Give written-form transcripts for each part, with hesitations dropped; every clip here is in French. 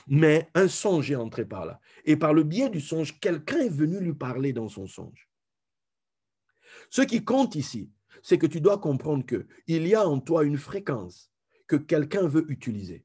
Mais un songe est entré par là. Et par le biais du songe, quelqu'un est venu lui parler dans son songe. Ce qui compte ici, c'est que tu dois comprendre qu'il y a en toi une fréquence que quelqu'un veut utiliser.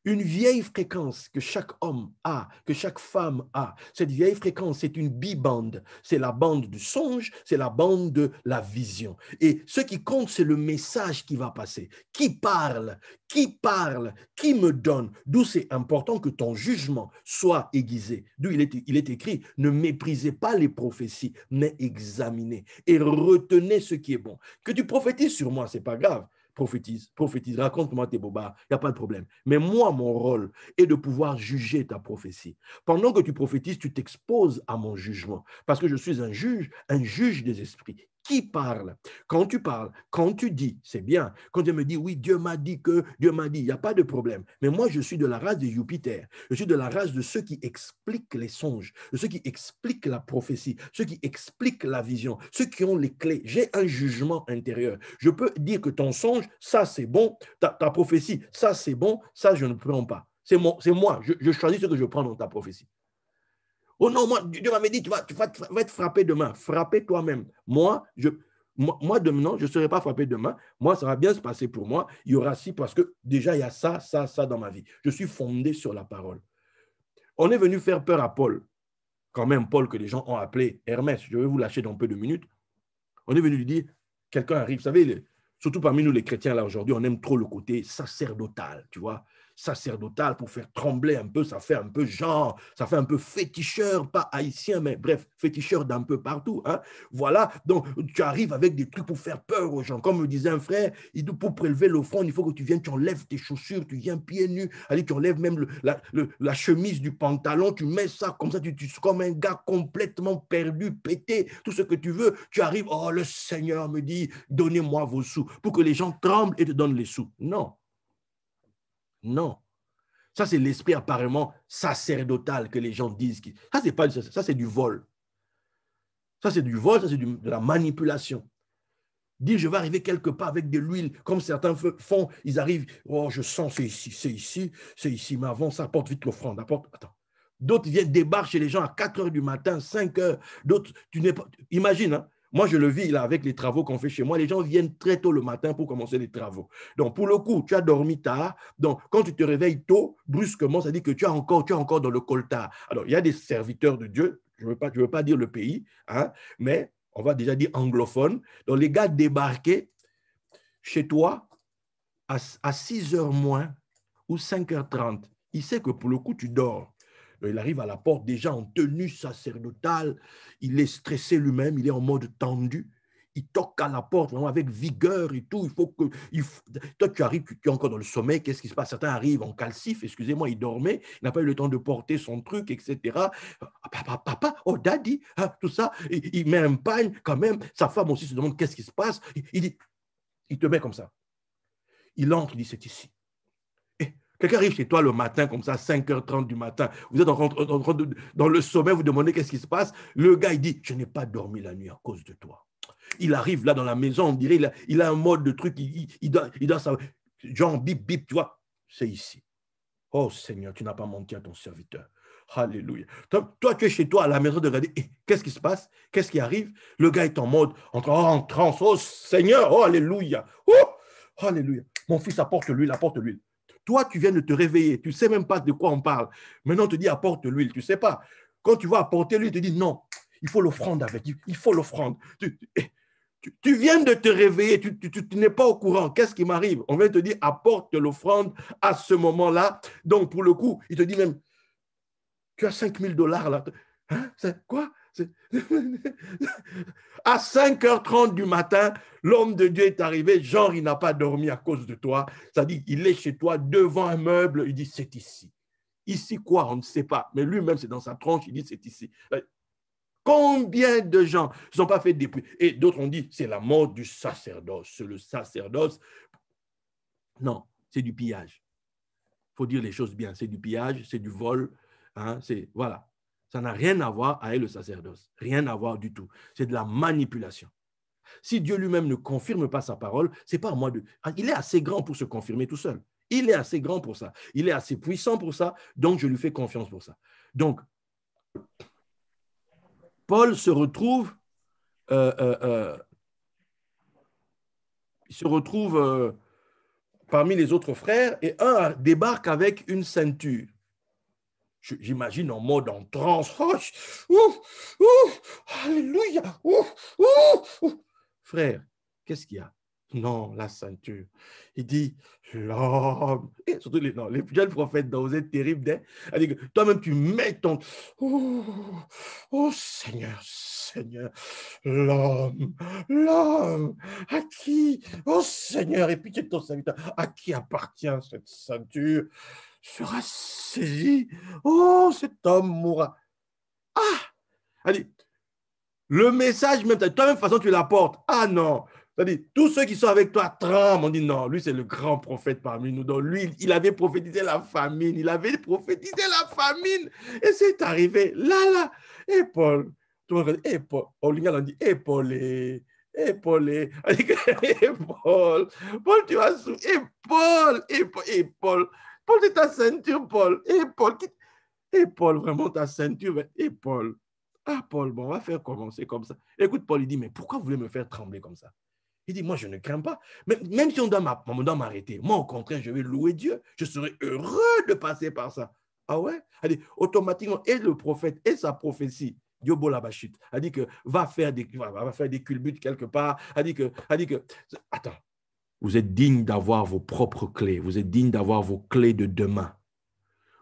Une vieille fréquence que chaque homme a, que chaque femme a. Cette vieille fréquence, c'est une bibande. C'est la bande du songe, c'est la bande de la vision. Et ce qui compte, c'est le message qui va passer. Qui parle? Qui parle? Qui me donne? D'où c'est important que ton jugement soit aiguisé. D'où il est écrit, ne méprisez pas les prophéties, mais examinez et retenez ce qui est bon. Que tu prophétises sur moi, ce n'est pas grave. Prophétise, raconte-moi tes bobards, il n'y a pas de problème. Mais moi, mon rôle est de pouvoir juger ta prophétie. Pendant que tu prophétises, tu t'exposes à mon jugement, parce que je suis un juge des esprits. Qui parle? Quand tu parles, quand tu dis, c'est bien. Quand tu me dis, oui, Dieu m'a dit que, Dieu m'a dit, il n'y a pas de problème. Mais moi, je suis de la race de Jupiter. Je suis de la race de ceux qui expliquent les songes, de ceux qui expliquent la prophétie, ceux qui expliquent la vision, ceux qui ont les clés. J'ai un jugement intérieur. Je peux dire que ton songe, ça c'est bon, ta prophétie, ça c'est bon, ça je ne prends pas. C'est moi, je choisis ce que je prends dans ta prophétie. Oh non, moi, Dieu m'avait dit, tu vas être frappé demain. Frappez toi-même. Moi, demain, je ne serai pas frappé demain. Moi, ça va bien se passer pour moi. Il y aura ci parce que déjà, il y a ça, ça, ça dans ma vie. Je suis fondé sur la parole. On est venu faire peur à Paul. Quand même, Paul, que les gens ont appelé Hermès. Je vais vous lâcher dans peu de minutes. On est venu lui dire, quelqu'un arrive. Vous savez, surtout parmi nous, les chrétiens, là, aujourd'hui, on aime trop le côté sacerdotal, tu vois. Sacerdotal pour faire trembler un peu, ça fait un peu genre, ça fait un peu féticheur, pas haïtien, mais bref, féticheur d'un peu partout. Hein. Voilà, donc tu arrives avec des trucs pour faire peur aux gens. Comme me disait un frère, il dit pour prélever l'offrande, il faut que tu viennes, tu enlèves tes chaussures, tu viens pieds nus, allez, tu enlèves même la chemise du pantalon, tu mets ça comme ça, tu es comme un gars complètement perdu, pété, tout ce que tu veux. Tu arrives, oh, le Seigneur me dit, donnez-moi vos sous, pour que les gens tremblent et te donnent les sous. Non. Non. Ça, c'est l'esprit apparemment sacerdotal que les gens disent. Ça, c'est pas ça, c'est du vol. Ça, c'est du vol, ça, c'est de la manipulation. Dire, je vais arriver quelque part avec de l'huile, comme certains font, ils arrivent, oh, je sens, c'est ici, mais avant, ça apporte vite l'offrande. Attends. D'autres viennent, débarquent chez les gens à 4 heures du matin, 5 heures. D'autres, tu n'es pas. Imagine, hein? Moi, je le vis là avec les travaux qu'on fait chez moi. Les gens viennent très tôt le matin pour commencer les travaux. Donc, pour le coup, tu as dormi tard. Donc, quand tu te réveilles tôt, brusquement, ça dit que tu es encore dans le coltard. Alors, il y a des serviteurs de Dieu, je ne veux pas dire le pays, hein, mais on va déjà dire anglophone. Donc, les gars débarquaient chez toi à 6 heures moins ou 5h30. Il sait que pour le coup, tu dors. Donc, il arrive à la porte déjà en tenue sacerdotale. Il est stressé lui-même, il est en mode tendu. Il toque à la porte vraiment avec vigueur et tout. Toi, tu arrives, tu es encore dans le sommeil. Qu'est-ce qui se passe? Certains arrivent en calcif. Excusez-moi, il dormait. Il n'a pas eu le temps de porter son truc, etc. Papa, oh, daddy, hein, tout ça. Il met un pagne quand même. Sa femme aussi se demande qu'est-ce qui se passe. Il te met comme ça. Il entre, il dit, c'est ici. Quelqu'un arrive chez toi le matin, comme ça, 5h30 du matin, vous êtes dans le sommeil, vous demandez qu'est-ce qui se passe. Le gars, il dit, je n'ai pas dormi la nuit à cause de toi. Il arrive là dans la maison, on dirait, il a un mode de truc, il doit savoir, genre bip, bip, tu vois, c'est ici. Oh Seigneur, tu n'as pas menti à ton serviteur. Alléluia. Toi, tu es chez toi à la maison de regarder, qu'est-ce qui se passe? Qu'est-ce qui arrive? Le gars est en mode, en transe, oh Seigneur, oh Alléluia. Oh, Alléluia. Mon fils, apporte l'huile, apporte l'huile. Toi, tu viens de te réveiller, tu ne sais même pas de quoi on parle. Maintenant, on te dit apporte l'huile, tu ne sais pas. Quand tu vas apporter l'huile, tu te dis non, il faut l'offrande avec, il faut l'offrande. Tu viens de te réveiller, tu n'es pas au courant. Qu'est-ce qui m'arrive? On vient te dire apporte l'offrande à ce moment-là. Donc, pour le coup, il te dit même, tu as 5 000 $ là. Hein? C'est quoi? À 5h30 du matin, l'homme de Dieu est arrivé, genre il n'a pas dormi à cause de toi. C'est-à-dire qu'il est chez toi devant un meuble, il dit c'est ici. Ici quoi? On ne sait pas. Mais lui-même, c'est dans sa tronche, il dit c'est ici. Combien de gens ne sont pas fait dépouiller? Et d'autres ont dit c'est la mort du sacerdoce. Le sacerdoce, non, c'est du pillage. Il faut dire les choses bien. C'est du pillage, c'est du vol. Hein, voilà. Ça n'a rien à voir avec le sacerdoce. Rien à voir du tout. C'est de la manipulation. Si Dieu lui-même ne confirme pas sa parole, c'est pas à moi de. Il est assez grand pour se confirmer tout seul. Il est assez grand pour ça. Il est assez puissant pour ça, donc je lui fais confiance pour ça. Donc, Paul se retrouve, parmi les autres frères et un débarque avec une ceinture. J'imagine en mode en transe. Alléluia. Frère, qu'est-ce qu'il y a? Non, la ceinture. Il dit, l'homme. Et surtout, les jeunes prophètes, vous êtes terribles. Toi-même, tu mets ton... Oh, Seigneur, Seigneur, l'homme, à qui? Oh, Seigneur, et puis tu es ton serviteur. À qui appartient cette ceinture? Sera saisi. Oh, cet homme mourra. Ah! Allez, le message, même, de toi-même façon, tu l'apportes. Ah non! C'est-à-dire, tous ceux qui sont avec toi tremblent. On dit non, lui, c'est le grand prophète parmi nous. Donc, lui, il avait prophétisé la famine. Il avait prophétisé la famine. Et c'est arrivé là. Et Paul, tout le monde dit, et Paul, on dit, et Paul, et Paul, et Paul, Paul, tu vas sous, et Paul, Paul, c'est ta ceinture, Paul, et Paul, vraiment ta ceinture, et Paul. Ah, Paul, bon, on va faire commencer comme ça. Écoute, Paul, il dit, mais pourquoi vous voulez me faire trembler comme ça? Il dit, moi, je ne crains pas. Même si on doit m'arrêter, moi, au contraire, je vais louer Dieu. Je serai heureux de passer par ça. Ah ouais? Elle dit, automatiquement, et le prophète et sa prophétie, Diobo Labachut, a dit que va faire des culbutes quelque part. A dit que, attends, vous êtes digne d'avoir vos propres clés. Vous êtes digne d'avoir vos clés de demain.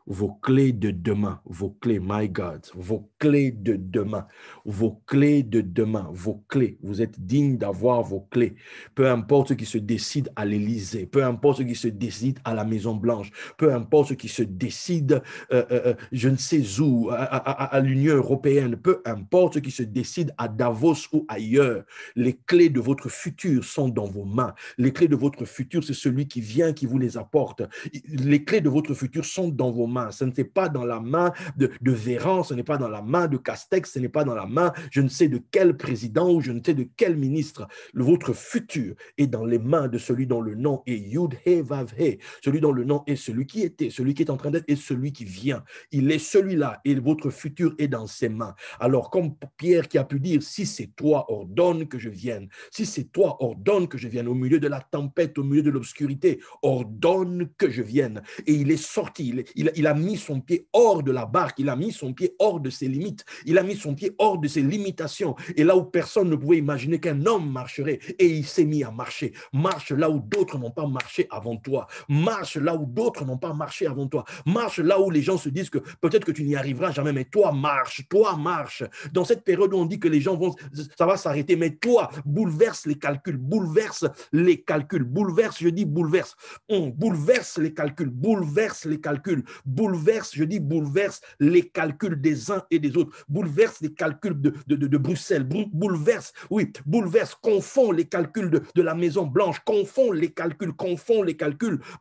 Vos clés de demain, vos clés, my God, vos clés de demain, vos clés de demain, vos clés. Vous êtes digne d'avoir vos clés. Peu importe ce qui se décide à l'Élysée, peu importe ce qui se décide à la Maison-Blanche, peu importe ce qui se décide, je ne sais où, à l'Union européenne, peu importe ce qui se décide à Davos ou ailleurs, les clés de votre futur sont dans vos mains. Les clés de votre futur, c'est celui qui vient, qui vous les apporte. Les clés de votre futur sont dans vos mains. Ce n'est pas dans la main de Véran, ce n'est pas dans la main de Castex, ce n'est pas dans la main je ne sais de quel président ou je ne sais de quel ministre. Votre futur est dans les mains de celui dont le nom est Yud He Vav He, celui dont le nom est celui qui était, celui qui est en train d'être et celui qui vient. Il est celui-là et votre futur est dans ses mains. Alors comme Pierre qui a pu dire, si c'est toi, ordonne que je vienne. Si c'est toi, ordonne que je vienne. Au milieu de la tempête, au milieu de l'obscurité, ordonne que je vienne. Et il est sorti, il a mis son pied hors de la barque, il a mis son pied hors de ses limites, il a mis son pied hors de ses limitations. Et là où personne ne pouvait imaginer qu'un homme marcherait, et il s'est mis à marcher. Marche là où d'autres n'ont pas marché avant toi. Marche là où d'autres n'ont pas marché avant toi. Marche là où les gens se disent que peut-être que tu n'y arriveras jamais, mais toi marche, toi marche. Dans cette période où on dit que les gens vont, ça va s'arrêter, mais toi bouleverse les calculs, bouleverse les calculs, bouleverse, je dis bouleverse, bouleverse les calculs, bouleverse les calculs, bouleverse, je dis bouleverse les calculs des uns et des autres, bouleverse les calculs de Bruxelles, bouleverse, oui, bouleverse, confond les calculs de la Maison Blanche, confond les calculs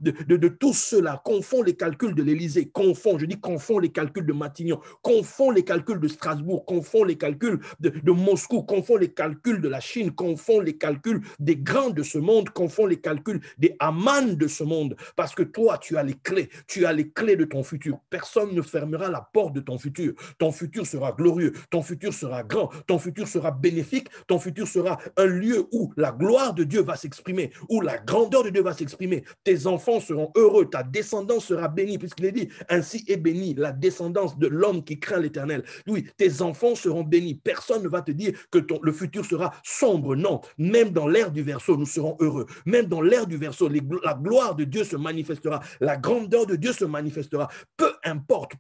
de tous ceux-là, confond les calculs de l'Élysée, je dis confond les calculs de Matignon, confond les calculs de Strasbourg, confond les calculs de Moscou, confond les calculs de la Chine, confond les calculs des grands de ce monde, confond les calculs des Haman de ce monde, parce que toi, tu as les clés de ton futur. Personne ne fermera la porte de ton futur. Ton futur sera glorieux, ton futur sera grand, ton futur sera bénéfique, ton futur sera un lieu où la gloire de Dieu va s'exprimer, où la grandeur de Dieu va s'exprimer. Tes enfants seront heureux, ta descendance sera bénie, puisqu'il est dit, ainsi est bénie la descendance de l'homme qui craint l'Éternel. Oui, tes enfants seront bénis. Personne ne va te dire que le futur sera sombre. Non, même dans l'ère du verseau, nous serons heureux. Même dans l'ère du verseau, la gloire de Dieu se manifestera, la grandeur de Dieu se manifestera. Peu importe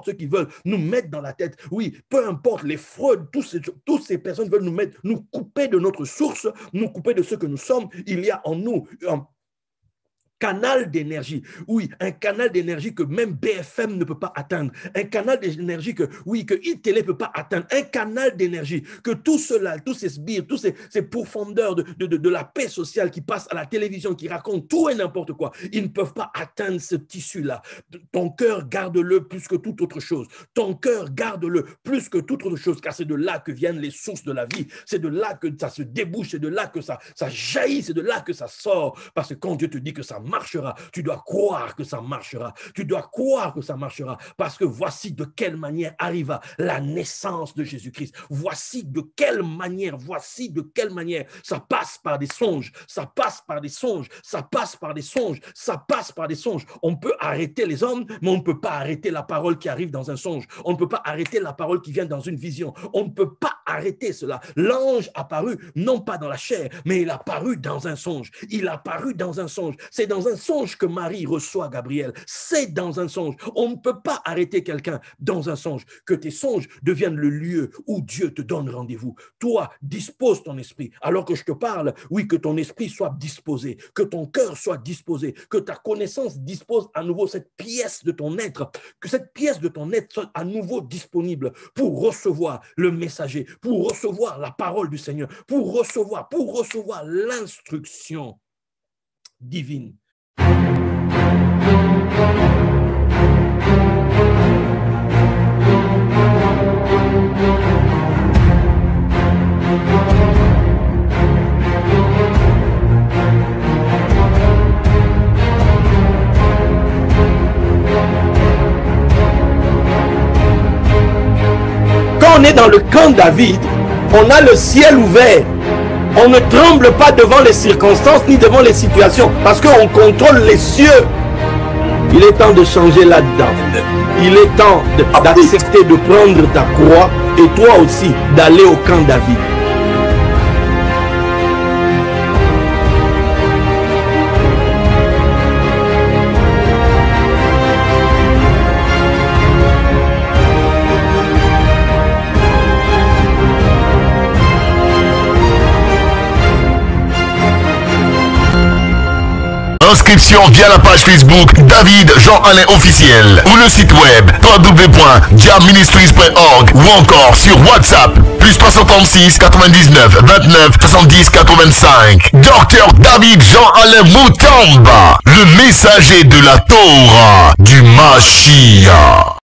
ceux qui veulent nous mettre dans la tête. Oui, peu importe les fraudes, toutes ces personnes veulent nous couper de notre source, nous couper de ce que nous sommes. Il y a en nous canal d'énergie, oui, un canal d'énergie que même BFM ne peut pas atteindre, un canal d'énergie que iTélé ne peut pas atteindre, un canal d'énergie que tout cela, tous ces sbires, tous ces pourfendeurs de la paix sociale qui passent à la télévision, qui racontent tout et n'importe quoi, ils ne peuvent pas atteindre ce tissu-là. Ton cœur, garde-le plus que toute autre chose. Ton cœur, garde-le plus que toute autre chose, car c'est de là que viennent les sources de la vie, c'est de là que ça se débouche, c'est de là que ça jaillit, c'est de là que ça sort, parce que quand Dieu te dit que ça marchera. Tu dois croire que ça marchera. Tu dois croire que ça marchera. Parce que voici de quelle manière arriva la naissance de Jésus-Christ. Voici de quelle manière ça passe par des songes. Ça passe par des songes. Ça passe par des songes. Ça passe par des songes. On peut arrêter les hommes, mais on ne peut pas arrêter la parole qui arrive dans un songe. On ne peut pas arrêter la parole qui vient dans une vision. On ne peut pas arrêter cela. L'ange apparut, non pas dans la chair, mais il apparut dans un songe. Il apparut dans un songe. C'est dans un songe que Marie reçoit Gabriel. C'est dans un songe. On ne peut pas arrêter quelqu'un dans un songe. Que tes songes deviennent le lieu où Dieu te donne rendez-vous. Toi, dispose ton esprit. Alors que je te parle, oui, que ton esprit soit disposé, que ton cœur soit disposé, que ta connaissance dispose à nouveau cette pièce de ton être, que cette pièce de ton être soit à nouveau disponible pour recevoir le messager, pour recevoir la parole du Seigneur, pour recevoir l'instruction divine. Quand on est dans le camp de David, on a le ciel ouvert. On ne tremble pas devant les circonstances ni devant les situations parce qu'on contrôle les cieux. Il est temps de changer là-dedans. Il est temps d'accepter de prendre ta croix et toi aussi d'aller au camp de David. Inscription via la page Facebook David Jean-Alain officiel ou le site web www.diaministries.org ou encore sur WhatsApp +336 99 29 70 85. Docteur David Jean-Alain Moutamba, le messager de la Torah du Mashiach.